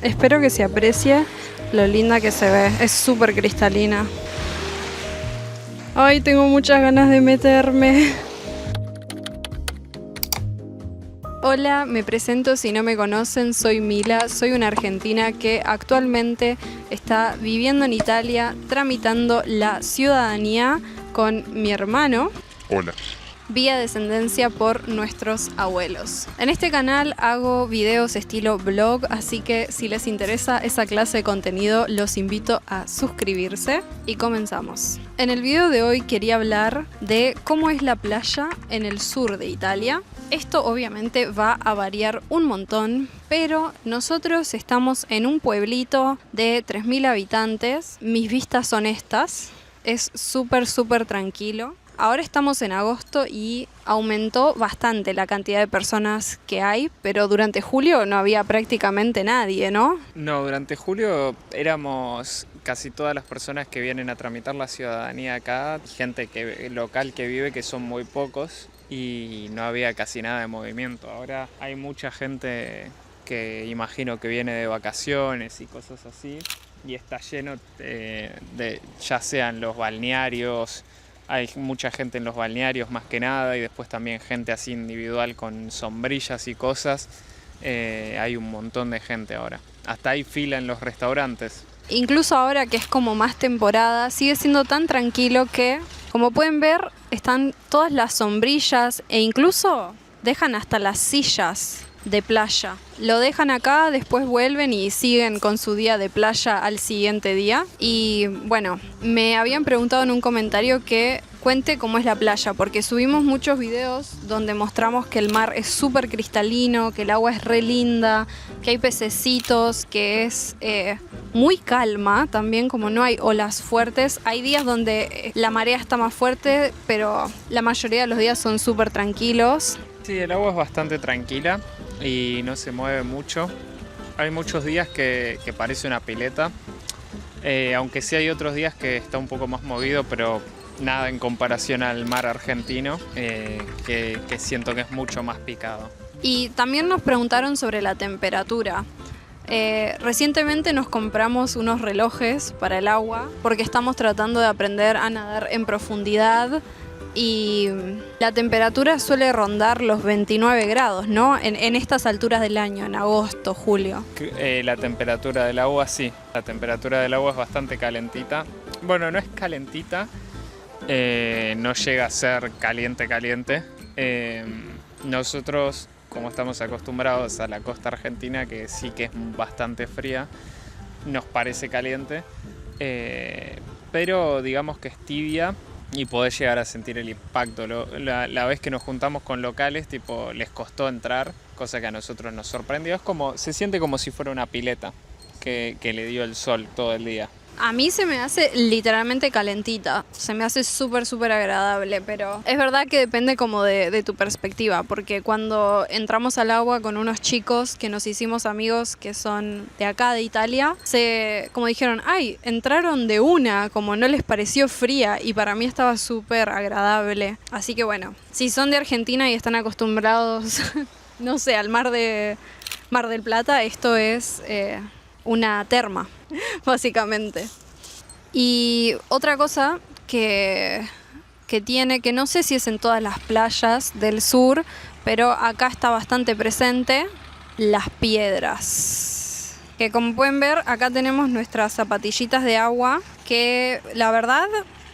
Espero que se aprecie lo linda que se ve, es súper cristalina. Ay, tengo muchas ganas de meterme. Hola, me presento si no me conocen, soy Mila, soy una argentina que actualmente está viviendo en Italia, tramitando la ciudadanía con mi hermano. Hola. Vía descendencia por nuestros abuelos. En este canal hago videos estilo blog, así que si les interesa esa clase de contenido, los invito a suscribirse y comenzamos. En el video de hoy quería hablar de cómo es la playa en el sur de Italia. Esto obviamente va a variar un montón, pero nosotros estamos en un pueblito de 3000 habitantes. Mis vistas son estas, es súper tranquilo. Ahora estamos en agosto y aumentó bastante la cantidad de personas que hay, pero durante julio no había prácticamente nadie, ¿no? No, durante julio éramos casi todas las personas que vienen a tramitar la ciudadanía acá, gente local que vive, que son muy pocos, y no había casi nada de movimiento. Ahora hay mucha gente que imagino que viene de vacaciones y cosas así, y está lleno de ya sean los balnearios. Hay mucha gente en los balnearios más que nada, y después también gente así individual con sombrillas y cosas. Hay un montón de gente ahora. Hasta hay fila en los restaurantes. Incluso ahora que es como más temporada, sigue siendo tan tranquilo que, como pueden ver, están todas las sombrillas e incluso dejan hasta las sillas de playa. Lo dejan acá, después vuelven y siguen con su día de playa al siguiente día. Y bueno, me habían preguntado en un comentario que cuente cómo es la playa, porque subimos muchos videos donde mostramos que el mar es súper cristalino, que el agua es re linda, que hay pececitos, que es muy calma también, como no hay olas fuertes. Hay días donde la marea está más fuerte, pero la mayoría de los días son súper tranquilos. Sí, el agua es bastante tranquila y no se mueve mucho. Hay muchos días que parece una pileta, aunque sí hay otros días que está un poco más movido, pero nada en comparación al mar argentino, que siento que es mucho más picado. Y también nos preguntaron sobre la temperatura. Recientemente nos compramos unos relojes para el agua porque estamos tratando de aprender a nadar en profundidad. Y la temperatura suele rondar los 29 grados, ¿no? En estas alturas del año, en agosto, julio. La temperatura del agua, sí. La temperatura del agua es bastante calentita. Bueno, no es calentita, no llega a ser caliente. Nosotros, como estamos acostumbrados a la costa argentina, que sí que es bastante fría, nos parece caliente, pero digamos que es tibia. Y podés llegar a sentir el impacto. La vez que nos juntamos con locales, tipo, les costó entrar, cosa que a nosotros nos sorprendió. Se siente como si fuera una pileta que le dio el sol todo el día. A mí se me hace literalmente calentita, se me hace súper agradable, pero es verdad que depende como de tu perspectiva, porque cuando entramos al agua con unos chicos que nos hicimos amigos que son de acá, de Italia, como dijeron, ay, entraron de una, como no les pareció fría, y para mí estaba súper agradable. Así que bueno, si son de Argentina y están acostumbrados, no sé, al Mar del Plata, esto es una terma, básicamente. Y otra cosa que tiene, que no sé si es en todas las playas del sur, pero acá está bastante presente, las piedras. Que como pueden ver, acá tenemos nuestras zapatillitas de agua, que la verdad,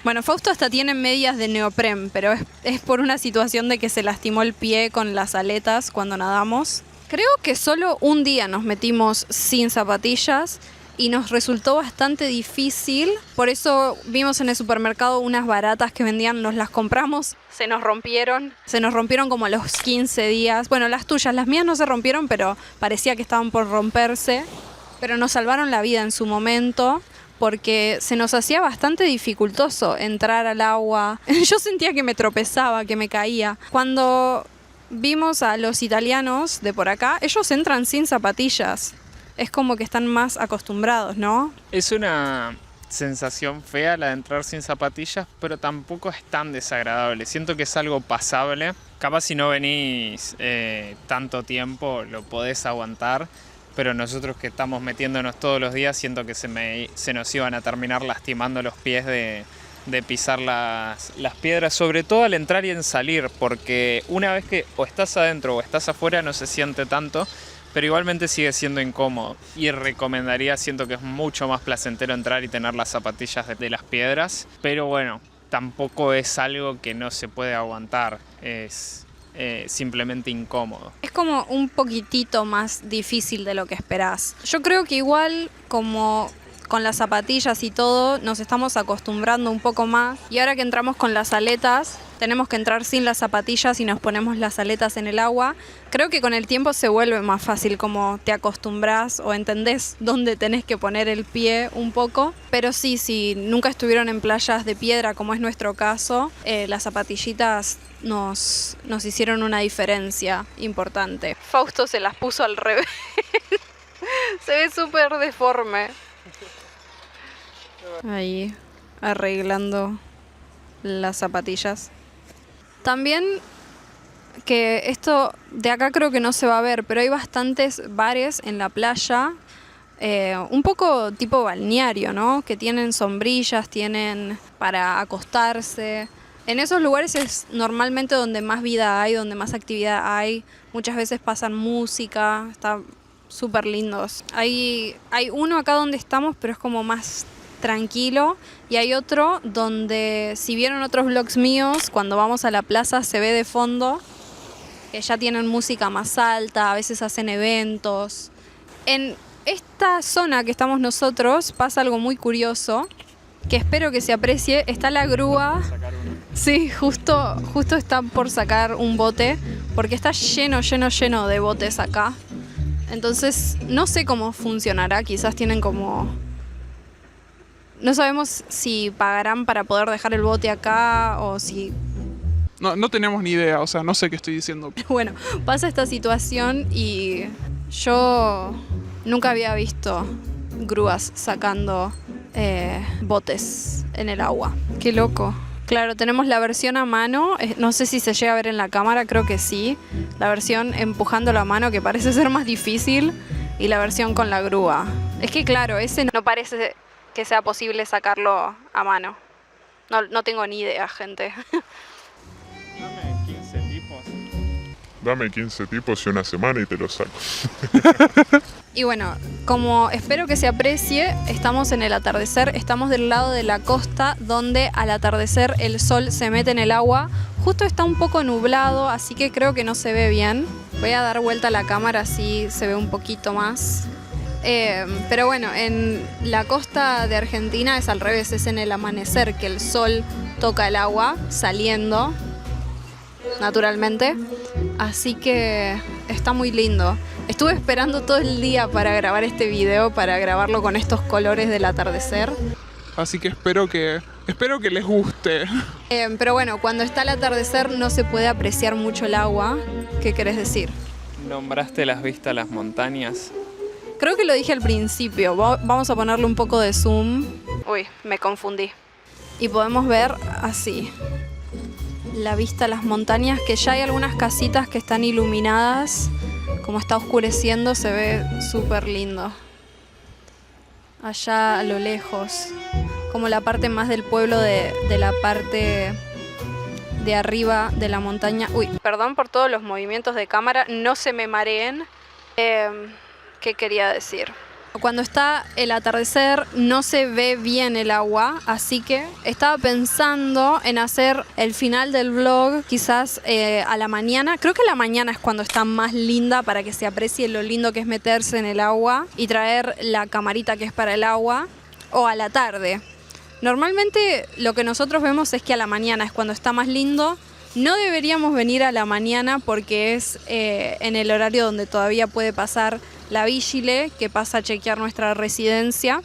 bueno, Fausto hasta tiene medias de neopren, pero es por una situación de que se lastimó el pie con las aletas cuando nadamos. Creo que solo un día nos metimos sin zapatillas y nos resultó bastante difícil. Por eso vimos en el supermercado unas baratas que vendían, nos las compramos, se nos rompieron como a los 15 días. Bueno, las tuyas, las mías no se rompieron, pero parecía que estaban por romperse. Pero nos salvaron la vida en su momento, porque se nos hacía bastante dificultoso entrar al agua. Yo sentía que me tropezaba, que me caía. Cuando vimos a los italianos de por acá, ellos entran sin zapatillas. Es como que están más acostumbrados, ¿no? Es una sensación fea la de entrar sin zapatillas, pero tampoco es tan desagradable. Siento que es algo pasable. Capaz si no venís tanto tiempo lo podés aguantar, pero nosotros que estamos metiéndonos todos los días siento que se nos iban a terminar lastimando los pies de pisar las piedras, sobre todo al entrar y en salir, porque una vez que o estás adentro o estás afuera no se siente tanto, pero igualmente sigue siendo incómodo. Y recomendaría, siento que es mucho más placentero entrar y tener las zapatillas de las piedras, pero bueno, tampoco es algo que no se puede aguantar, es simplemente incómodo. Es como un poquitito más difícil de lo que esperás. Yo creo que igual como con las zapatillas y todo nos estamos acostumbrando un poco más, y ahora que entramos con las aletas tenemos que entrar sin las zapatillas y nos ponemos las aletas en el agua. Creo que con el tiempo se vuelve más fácil, como te acostumbras o entendés dónde tenés que poner el pie un poco. Pero sí, si nunca estuvieron en playas de piedra como es nuestro caso, las zapatillitas nos hicieron una diferencia importante. Fausto se las puso al revés. Se ve súper deforme. Ahí, arreglando las zapatillas. También, que esto de acá creo que no se va a ver, pero hay bastantes bares en la playa, un poco tipo balneario, ¿no? Que tienen sombrillas, tienen para acostarse. En esos lugares es normalmente donde más vida hay, donde más actividad hay. Muchas veces pasan música, está súper lindos. Hay uno acá donde estamos, pero es como más tranquilo, y hay otro donde, si vieron otros vlogs míos, cuando vamos a la plaza se ve de fondo que ya tienen música más alta, a veces hacen eventos. En esta zona que estamos nosotros pasa algo muy curioso, que espero que se aprecie. Está la grúa. Sí, justo están por sacar un bote, porque está lleno de botes acá. Entonces, no sé cómo funcionará, quizás tienen como... No sabemos si pagarán para poder dejar el bote acá o si... No tenemos ni idea, o sea, no sé qué estoy diciendo. Bueno, pasa esta situación y yo nunca había visto grúas sacando botes en el agua. Qué loco. Claro, tenemos la versión a mano, no sé si se llega a ver en la cámara, creo que sí. La versión empujando la mano, que parece ser más difícil, y la versión con la grúa. Es que claro, ese no parece que sea posible sacarlo a mano. No tengo ni idea, gente. Dame 15 tipos y una semana y te los saco. Y bueno, como espero que se aprecie, estamos en el atardecer, estamos del lado de la costa donde al atardecer el sol se mete en el agua. Justo está un poco nublado, así que creo que no se ve bien. Voy a dar vuelta a la cámara así se ve un poquito más. Pero bueno, en la costa de Argentina es al revés, es en el amanecer que el sol toca el agua saliendo naturalmente, así que está muy lindo. Estuve esperando todo el día para grabar este video, para grabarlo con estos colores del atardecer. Así que espero que les guste. Pero bueno, cuando está el atardecer no se puede apreciar mucho el agua. ¿Qué querés decir? ¿Nombraste las vistas a las montañas? Creo que lo dije al principio. Vamos a ponerle un poco de zoom. Uy, me confundí. Y podemos ver así la vista a las montañas, que ya hay algunas casitas que están iluminadas. Como está oscureciendo se ve súper lindo. Allá a lo lejos, como la parte más del pueblo de la parte de arriba de la montaña. Uy, perdón por todos los movimientos de cámara, no se me mareen. ¿Qué quería decir? Cuando está el atardecer no se ve bien el agua, así que estaba pensando en hacer el final del vlog quizás a la mañana. Creo que a la mañana es cuando está más linda, para que se aprecie lo lindo que es meterse en el agua y traer la camarita que es para el agua, o a la tarde. Normalmente lo que nosotros vemos es que a la mañana es cuando está más lindo. No deberíamos venir a la mañana porque es en el horario donde todavía puede pasar la Vigile, que pasa a chequear nuestra residencia.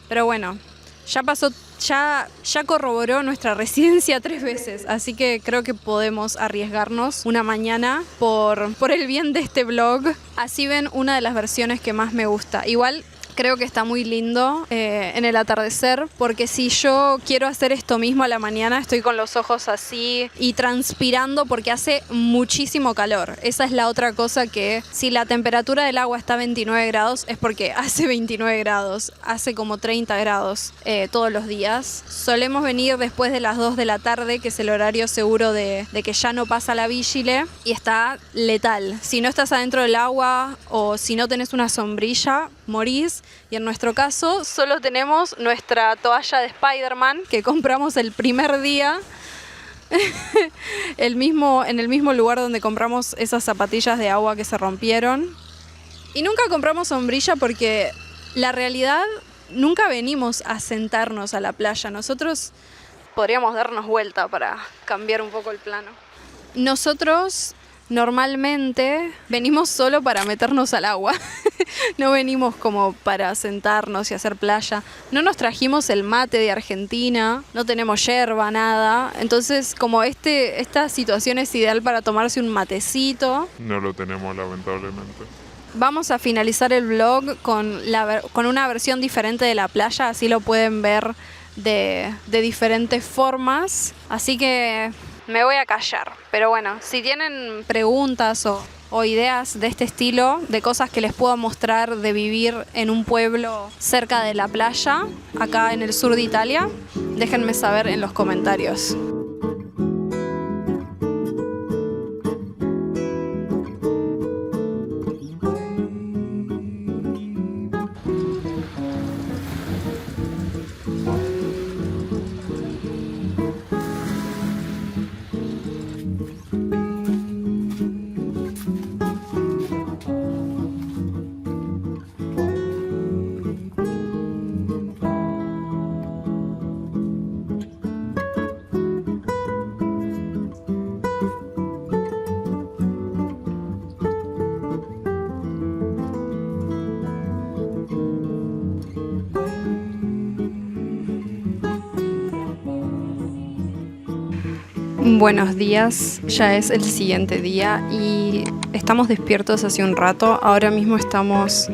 Pero bueno, ya corroboró nuestra residencia 3 veces, así que creo que podemos arriesgarnos una mañana por el bien de este vlog. Así ven una de las versiones que más me gusta. Igual Creo que está muy lindo en el atardecer, porque si yo quiero hacer esto mismo a la mañana, estoy con los ojos así y transpirando porque hace muchísimo calor. Esa es la otra cosa, que si la temperatura del agua está a 29 grados es porque hace 29 grados, hace como 30 grados todos los días. Solemos venir después de las 2 de la tarde, que es el horario seguro de que ya no pasa la vigile, y está letal. Si no estás adentro del agua o si no tenés una sombrilla, morís. Y en nuestro caso solo tenemos nuestra toalla de Spider-Man que compramos el primer día en el mismo lugar donde compramos esas zapatillas de agua que se rompieron. Y nunca compramos sombrilla porque la realidad, nunca venimos a sentarnos a la playa. Nosotros podríamos darnos vuelta para cambiar un poco el plano. Nosotros normalmente venimos solo para meternos al agua. No venimos como para sentarnos y hacer playa. No nos trajimos el mate de Argentina, no tenemos yerba, nada. Entonces, como esta situación es ideal para tomarse un matecito. No lo tenemos, lamentablemente. Vamos a finalizar el vlog con una versión diferente de la playa, así lo pueden ver de diferentes formas. Así que me voy a callar. Pero bueno, si tienen preguntas o ideas de este estilo, de cosas que les puedo mostrar de vivir en un pueblo cerca de la playa, acá en el sur de Italia, déjenme saber en los comentarios. Buenos días, ya es el siguiente día y estamos despiertos hace un rato. Ahora mismo estamos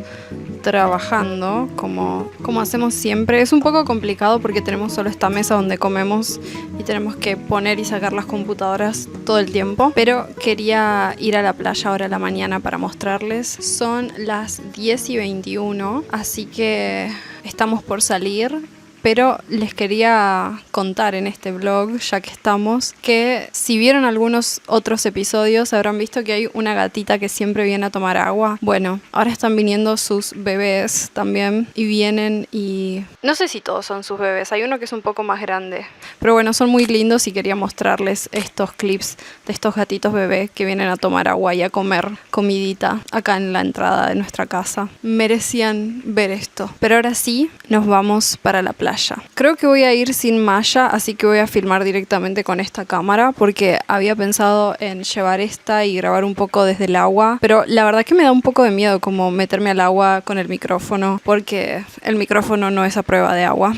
trabajando como hacemos siempre. Es un poco complicado porque tenemos solo esta mesa donde comemos y tenemos que poner y sacar las computadoras todo el tiempo. Pero quería ir a la playa ahora a la mañana para mostrarles. Son las 10:21, así que estamos por salir. Pero les quería contar en este vlog, ya que estamos, que si vieron algunos otros episodios habrán visto que hay una gatita que siempre viene a tomar agua. Bueno, ahora están viniendo sus bebés también y vienen y... no sé si todos son sus bebés, hay uno que es un poco más grande. Pero bueno, son muy lindos y quería mostrarles estos clips de estos gatitos bebés que vienen a tomar agua y a comer comidita acá en la entrada de nuestra casa. Merecían ver esto. Pero ahora sí, nos vamos para la playa. Creo que voy a ir sin malla, así que voy a filmar directamente con esta cámara porque había pensado en llevar esta y grabar un poco desde el agua, pero la verdad que me da un poco de miedo como meterme al agua con el micrófono porque el micrófono no es a prueba de agua.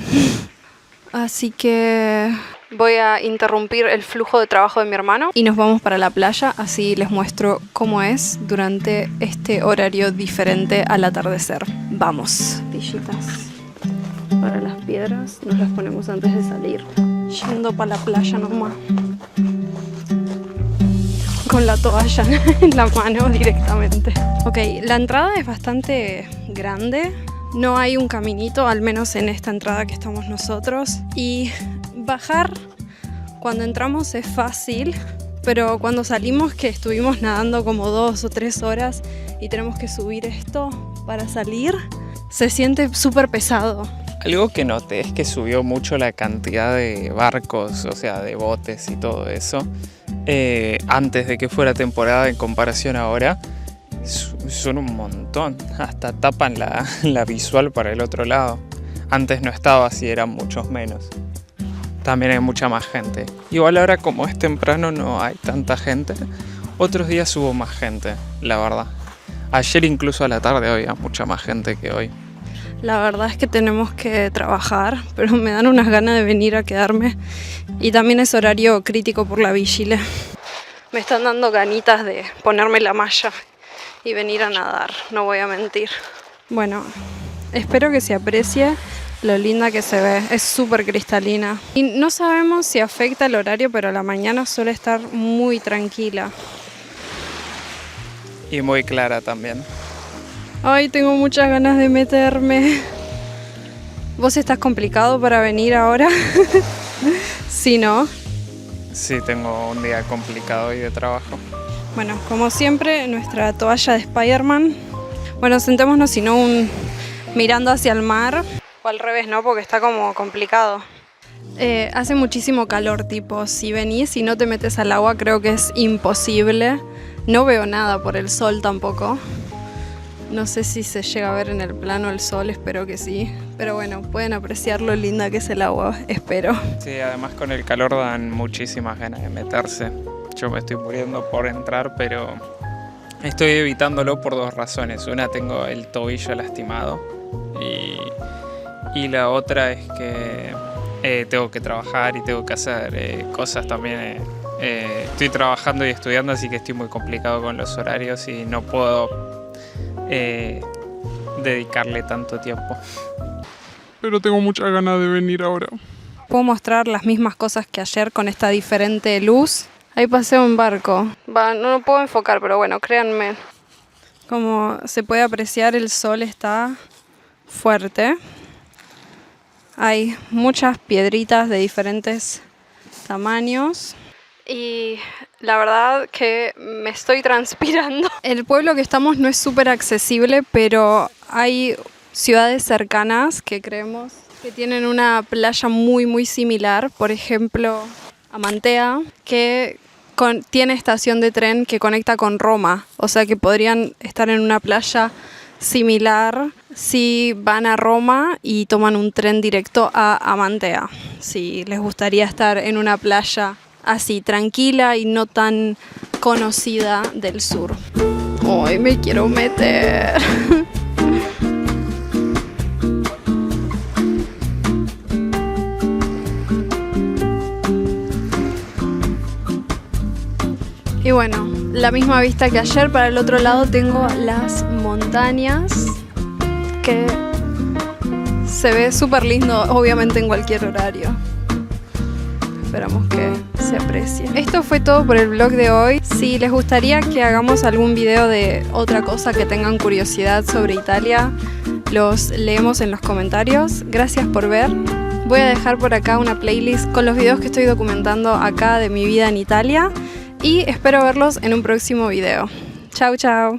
Así que voy a interrumpir el flujo de trabajo de mi hermano y nos vamos para la playa, así les muestro cómo es durante este horario diferente al atardecer. Vamos. Pillitas para las piedras, nos las ponemos antes de salir. Yendo para la playa nomás. Con la toalla en la mano directamente. Ok, la entrada es bastante grande. No hay un caminito, al menos en esta entrada que estamos nosotros. Y bajar cuando entramos es fácil, pero cuando salimos, que estuvimos nadando como 2 o 3 horas y tenemos que subir esto para salir, se siente súper pesado. Algo que noté es que subió mucho la cantidad de barcos, o sea, de botes y todo eso, antes de que fuera temporada en comparación ahora. Son un montón, hasta tapan la visual para el otro lado. Antes no estaba así, eran muchos menos. También hay mucha más gente. Igual ahora, como es temprano, no hay tanta gente. Otros días hubo más gente, la verdad. Ayer incluso a la tarde había mucha más gente que hoy. La verdad es que tenemos que trabajar, pero me dan unas ganas de venir a quedarme. Y también es horario crítico por la vigile. Me están dando ganitas de ponerme la malla y venir a nadar, no voy a mentir. Bueno, Espero que se aprecie lo linda que se ve, es súper cristalina. Y no sabemos si afecta el horario, pero la mañana suele estar muy tranquila. Y muy clara también. Ay, tengo muchas ganas de meterme. ¿Vos estás complicado para venir ahora? Sí, ¿no? Sí, tengo un día complicado hoy de trabajo. Bueno, como siempre, nuestra toalla de Spider-Man. Bueno, sentémonos si no mirando hacia el mar. O al revés, ¿no? Porque está como complicado. Hace muchísimo calor, tipo, si venís y no te metes al agua creo que es imposible. No veo nada por el sol tampoco. No sé si se llega a ver en el plano el sol, espero que sí. Pero bueno, pueden apreciar lo linda que es el agua, espero. Sí, además con el calor dan muchísimas ganas de meterse. Yo me estoy muriendo por entrar, pero estoy evitándolo por dos razones. Una, tengo el tobillo lastimado y la otra es que tengo que trabajar y tengo que hacer cosas también. Estoy trabajando y estudiando, así que estoy muy complicado con los horarios y no puedo dedicarle tanto tiempo. Pero tengo muchas ganas de venir ahora. Puedo mostrar las mismas cosas que ayer con esta diferente luz. Ahí paseo en barco. No lo puedo enfocar, pero bueno, créanme. Como se puede apreciar, el sol está fuerte. Hay muchas piedritas de diferentes tamaños. Y la verdad que me estoy transpirando. El pueblo que estamos no es súper accesible, pero hay ciudades cercanas que creemos que tienen una playa muy similar. Por ejemplo, Amantea, que tiene estación de tren que conecta con Roma. O sea que podrían estar en una playa similar si van a Roma y toman un tren directo a Amantea. Si les gustaría estar en una playa así, tranquila y no tan conocida del sur. ¡Ay, me quiero meter! Y bueno, la misma vista que ayer. Para el otro lado tengo las montañas, que se ve súper lindo, obviamente en cualquier horario. Esperamos que se aprecie. Esto fue todo por el vlog de hoy. Si les gustaría que hagamos algún video de otra cosa que tengan curiosidad sobre Italia, los leemos en los comentarios. Gracias por ver. Voy a dejar por acá una playlist con los videos que estoy documentando acá de mi vida en Italia. Y espero verlos en un próximo video. Chau, chau.